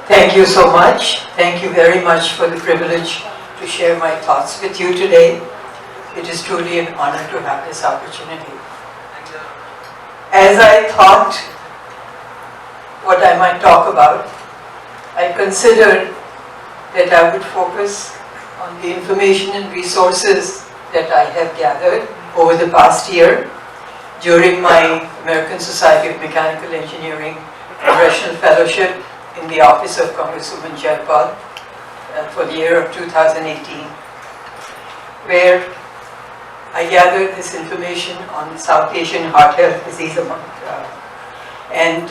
Thank you so much. Thank you very much for the privilege to share my thoughts with you today. It is truly an honor to have this opportunity. As I thought what I might talk about, I considered that I would focus on the information and resources that I have gathered over the past year during my American Society of Mechanical Engineering Congressional Fellowship in the office of Congresswoman Jaipal for the year of 2018, where I gathered this information on South Asian heart health disease and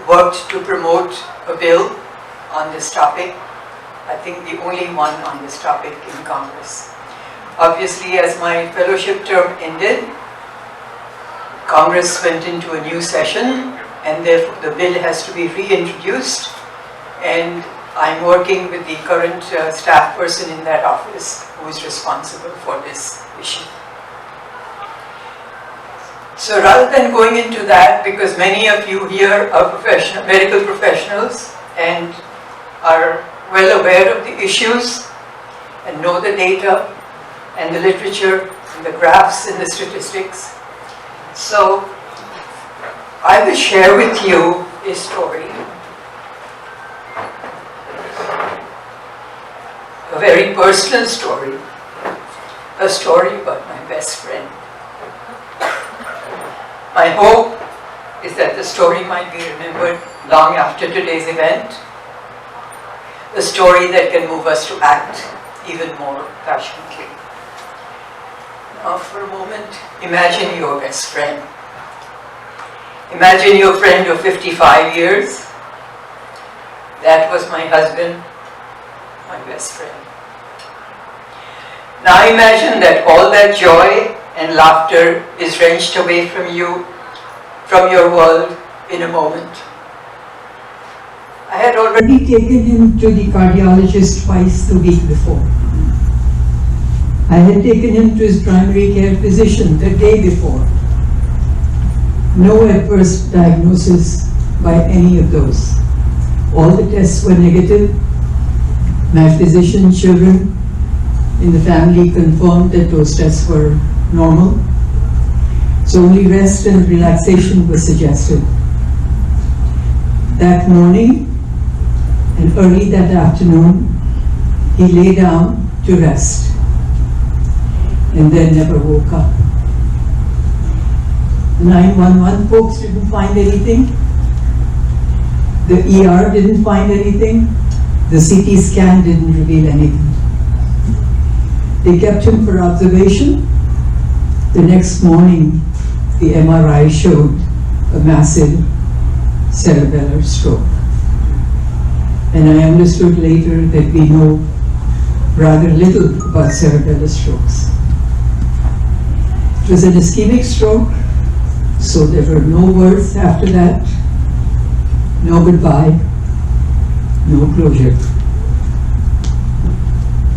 worked to promote a bill on this topic. I think the only one on this topic in Congress. Obviously, as my fellowship term ended, Congress went into a new session, and therefore the bill has to be reintroduced, and I'm working with the current staff person in that office who is responsible for this issue. So rather than going into that, because many of you here are medical professionals and are well aware of the issues and know the data and the literature and the graphs and the statistics. So I will share with you a story, a very personal story, a story about my best friend. My hope is that the story might be remembered long after today's event, a story that can move us to act even more passionately. Now for a moment, imagine your best friend. Imagine your friend of 55 years. That was my husband, my best friend. Now imagine that all that joy and laughter is wrenched away from you, from your world in a moment. I had already taken him to the cardiologist twice the week before. I had taken him to his primary care physician the day before. No adverse diagnosis by any of those. All the tests were negative. My physician, children in the family confirmed that those tests were normal. So only rest and relaxation was suggested. That morning and early that afternoon, he lay down to rest and then never woke up. 911 folks didn't find anything. The ER didn't find anything. The CT scan didn't reveal anything. They kept him for observation. The next morning, the MRI showed a massive cerebellar stroke. And I understood later that we know rather little about cerebellar strokes. It was an ischemic stroke, so there were no words after that, no goodbye, no closure.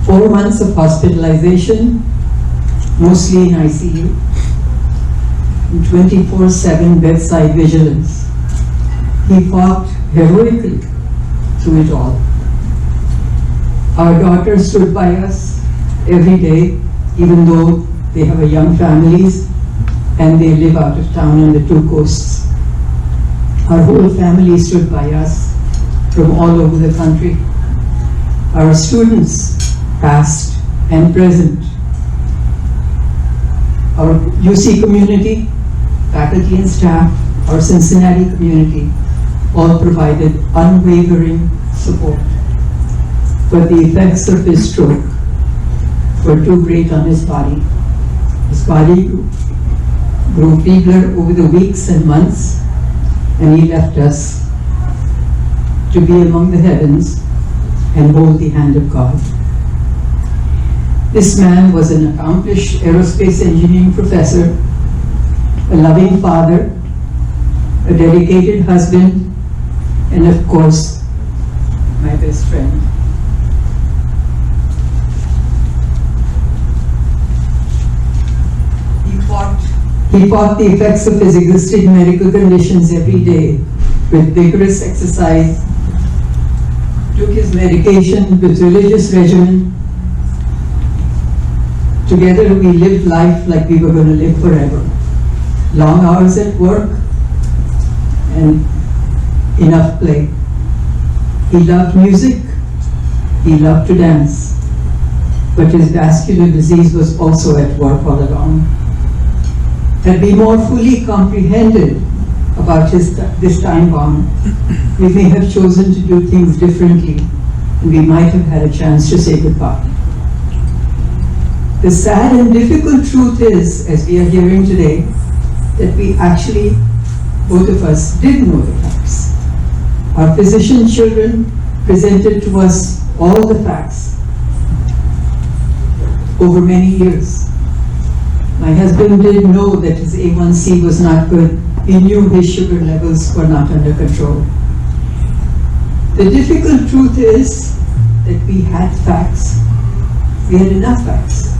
4 months of hospitalization, mostly in ICU, and 24/7 bedside vigilance. He fought heroically through it all. Our daughter stood by us every day, even though they have a young families and they live out of town on the two coasts. Our whole family stood by us from all over the country. Our students, past and present, our UC community, faculty and staff, our Cincinnati community, all provided unwavering support. But the effects of his stroke were too great on his body. His body grew feebler over the weeks and months, and he left us to be among the heavens and hold the hand of God. This man was an accomplished aerospace engineering professor, a loving father, a dedicated husband, and of course, my best friend. He fought the effects of his existing medical conditions every day with vigorous exercise, took his medication with religious regimen. Together we lived life like we were going to live forever. Long hours at work and enough play. He loved music, he loved to dance, but his vascular disease was also at work all along. Had we more fully comprehended about this time bomb, we may have chosen to do things differently, and we might have had a chance to say goodbye. The sad and difficult truth is, as we are hearing today, that we actually, both of us, did know the facts. Our physician children presented to us all the facts over many years. My husband did know that his A1C was not good. He knew his sugar levels were not under control. The difficult truth is that we had facts. We had enough facts.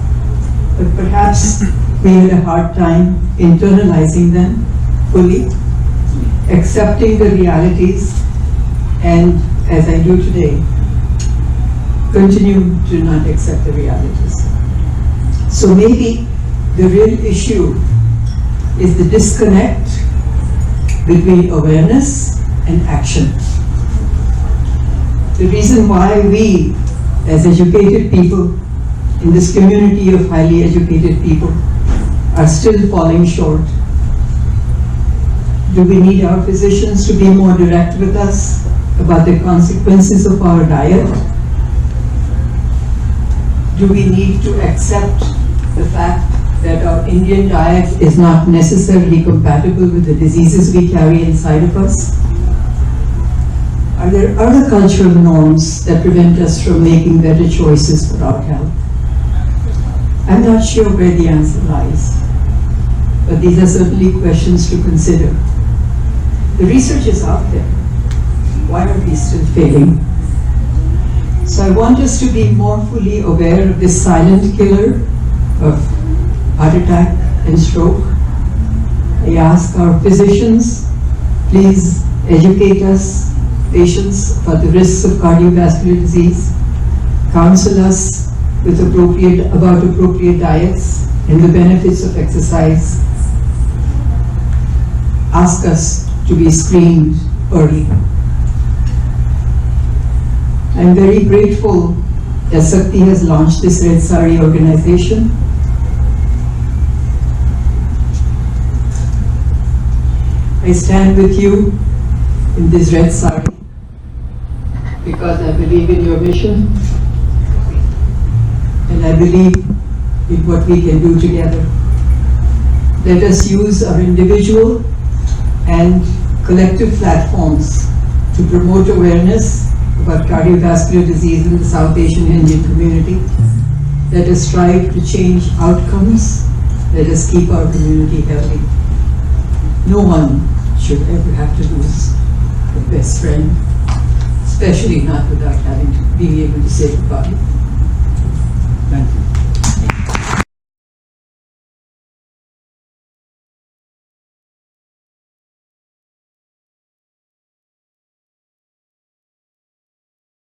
But perhaps we had a hard time internalizing them fully, accepting the realities, and as I do today, continue to not accept the realities. So maybe the real issue is the disconnect between awareness and action. The reason why we, as educated people, in this community of highly educated people, are still falling short. Do we need our physicians to be more direct with us about the consequences of our diet? Do we need to accept the fact that our Indian diet is not necessarily compatible with the diseases we carry inside of us? Are there other cultural norms that prevent us from making better choices for our health? I'm not sure where the answer lies, but these are certainly questions to consider. The research is out there. Why are we still failing? So I want us to be more fully aware of this silent killer of heart attack and stroke. I ask our physicians, please educate us, patients, about the risks of cardiovascular disease, counsel us with about appropriate diets and the benefits of exercise. Ask us to be screened early. I'm very grateful that Sakti has launched this Red Saree organization. I stand with you in this Red Saree because I believe in your mission and I believe in what we can do together. Let us use our individual and collective platforms to promote awareness about cardiovascular disease in the South Asian Indian community. Let us strive to change outcomes. Let us keep our community healthy. No one should ever have to lose a best friend, especially not without being able to say goodbye.